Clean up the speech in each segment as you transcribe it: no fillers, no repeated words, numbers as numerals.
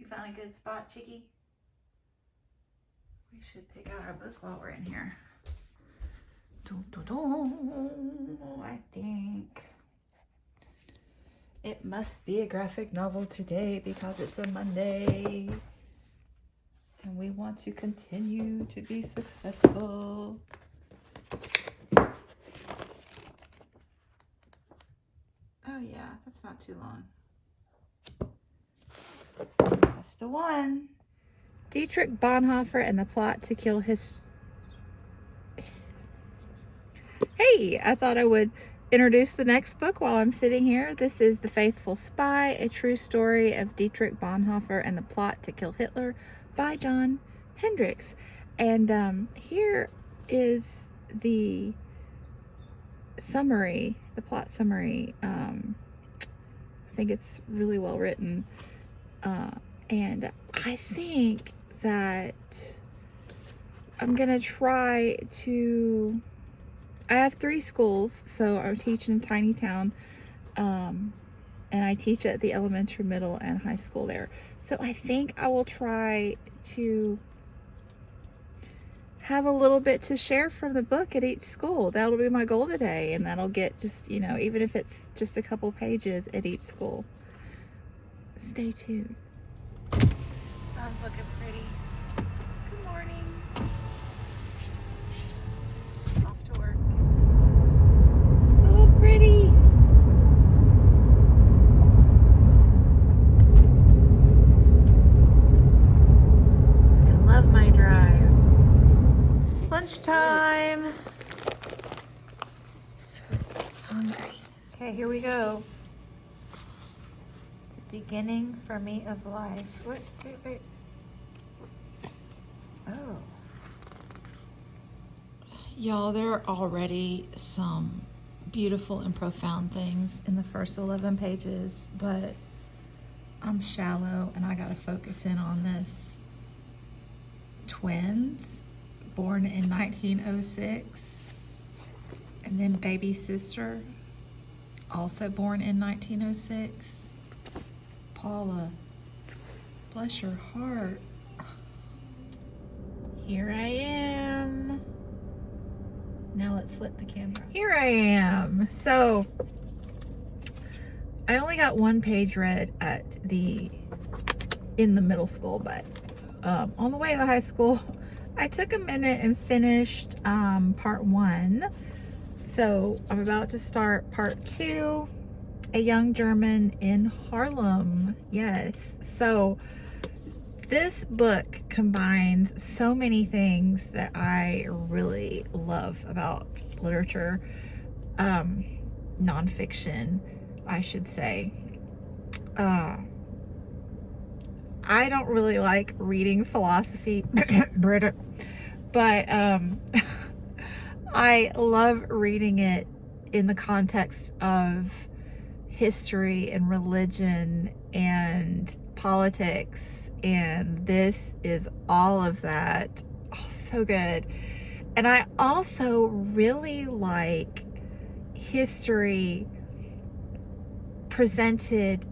Found a good spot, Chicky? We should pick out our book while we're in here. I think it must be a graphic novel today because it's a Monday. And we want to continue to be successful. Oh yeah, that's not too long. That's the one. Dietrich Bonhoeffer and the Plot to Kill His... Hey, I thought I would introduce the next book while I'm sitting here. This is The Faithful Spy, a true story of Dietrich Bonhoeffer and the Plot to Kill Hitler by John Hendricks. And here is the summary, the plot summary. I think it's really well written. And I think that I'm going to try to... I have 3 schools, so I teach in a tiny town, and I teach at the elementary, middle, and high school there. So I think I will try to have a little bit to share from the book at each school. That'll be my goal today, and that'll get just, you know, even if it's just a couple pages at each school. Stay tuned. Sun's looking pretty. Good morning. Off to work. So pretty. I love my drive. Lunchtime. So hungry. Okay, here we go. The beginning for me of life. Wait. Oh. Y'all, there are already some beautiful and profound things in the first 11 pages, but I'm shallow and I gotta focus in on this. Twins, born in 1906, and then baby sister, also born in 1906. Paula, bless your heart. Here I am. Now let's flip the camera. Here I am. So I only got 1 page read in the middle school, but on the way to the high school, I took a minute and finished part 1. So I'm about to start part 2. A young German in Harlem. Yes. So this book combines so many things that I really love about literature, nonfiction, I should say. I don't really like reading philosophy, Britta, but I love reading it in the context of history and religion and politics, and this is all of that. Oh, so good. And I also really like history presented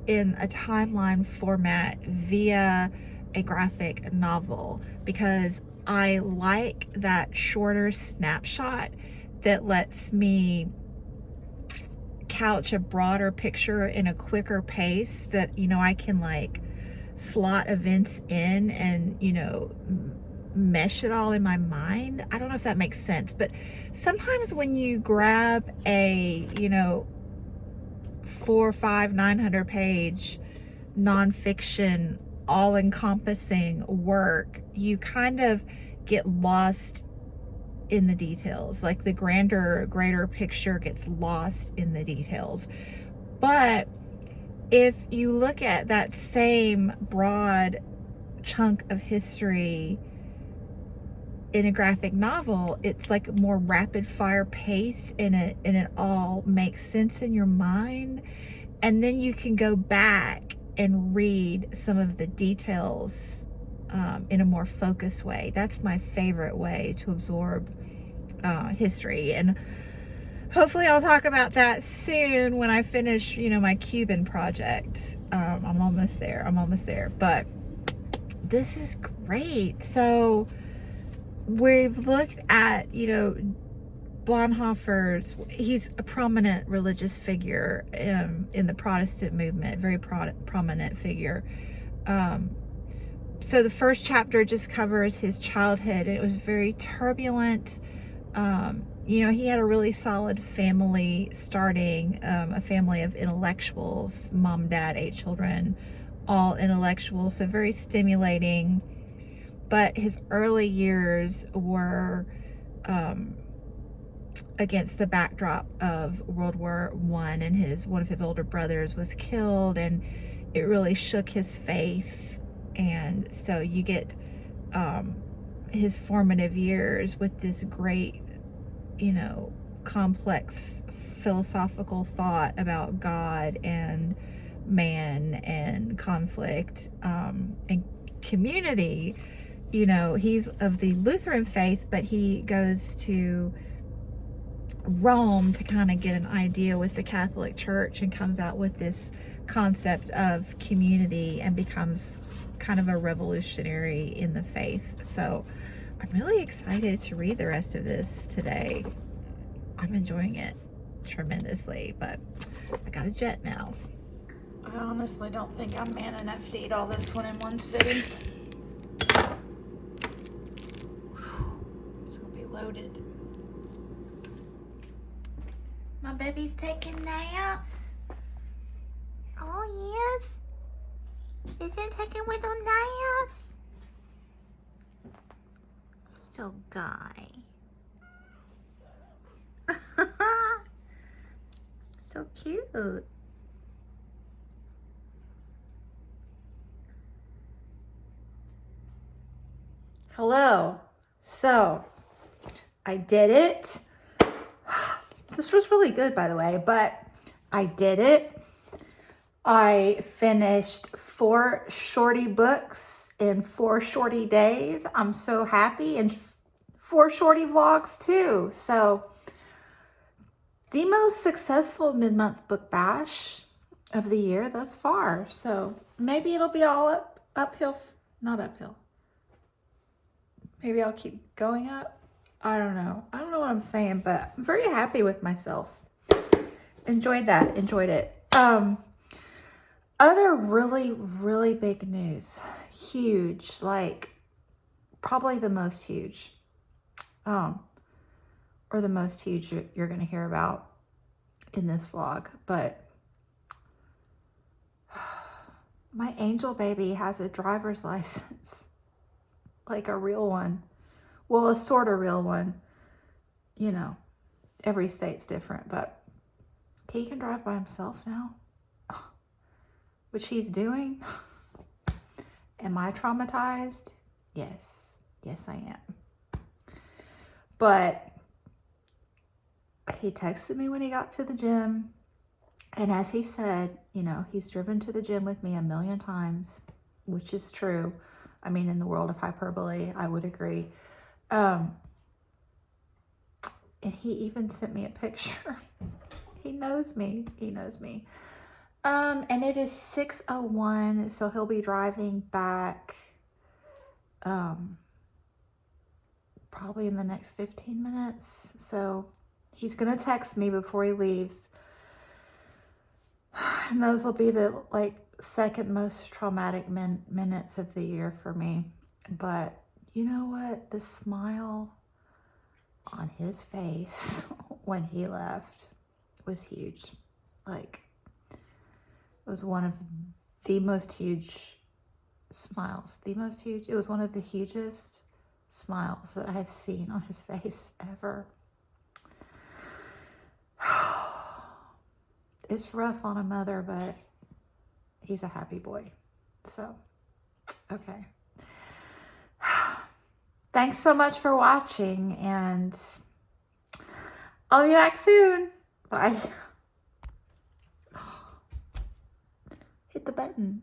in a timeline format via a graphic novel, because I like that shorter snapshot that lets me couch a broader picture in a quicker pace, that, you know, I can like slot events in and, you know, mesh it all in my mind. I don't know if that makes sense, but sometimes when you grab a, you know, 400, 500, 900 page nonfiction all-encompassing work, you kind of get lost in the details. Like the greater picture gets lost in the details. But if you look at that same broad chunk of history in a graphic novel, it's like a more rapid fire pace, and it all makes sense in your mind. And then you can go back and read some of the details in a more focused way. That's my favorite way to absorb history. And hopefully I'll talk about that soon when I finish, my Cuban project. I'm almost there, but this is great. So we've looked at, Bonhoeffer's, he's a prominent religious figure in the Protestant movement, very prominent figure. So the first chapter just covers his childhood, and it was very turbulent. He had a really solid family starting, a family of intellectuals, mom, dad, 8 children, all intellectuals, so very stimulating. But his early years were against the backdrop of World War I, and one of his older brothers was killed, and it really shook his faith. And so you get his formative years with this great, complex philosophical thought about God and man and conflict and community. He's of the Lutheran faith, but he goes to Rome to kind of get an idea with the Catholic Church and comes out with this concept of community and becomes kind of a revolutionary in the faith. So I'm really excited to read the rest of this today. I'm enjoying it tremendously, but I got a jet now. I honestly don't think I'm man enough to eat all this one in one sitting. It's gonna be loaded. My baby's taking naps. Oh yes. Is it taking little naps? So guy. So cute. Hello. So I did it. This was really good, by the way, but I did it. I finished 4 Shorty books in 4 Shorty days. I'm so happy. And 4 Shorty vlogs too. So the most successful mid-month book bash of the year thus far. So maybe it'll be all uphill, not uphill. Maybe I'll keep going up. I don't know. I don't know what I'm saying, but I'm very happy with myself. Enjoyed it. Other really, really big news. Huge, like probably the most huge. Or the most huge you're going to hear about in this vlog. But my angel baby has a driver's license. Like a real one. Well, a sort of real one. Every state's different, but he can drive by himself now, which he's doing. Am I traumatized? Yes, I am. But he texted me when he got to the gym, and as he said, he's driven to the gym with me 1,000,000 times, which is true. I mean, in the world of hyperbole, I would agree. And he even sent me a picture. He knows me. And it is 6:01, so he'll be driving back probably in the next 15 minutes. So he's gonna text me before he leaves. And those will be the second most traumatic minutes of the year for me. But you know what? The smile on his face when he left was huge. It was one of the most huge smiles. It was one of the hugest smiles that I've seen on his face ever. It's rough on a mother, but he's a happy boy. So, okay. Thanks so much for watching, and I'll be back soon. Bye. Hit the button.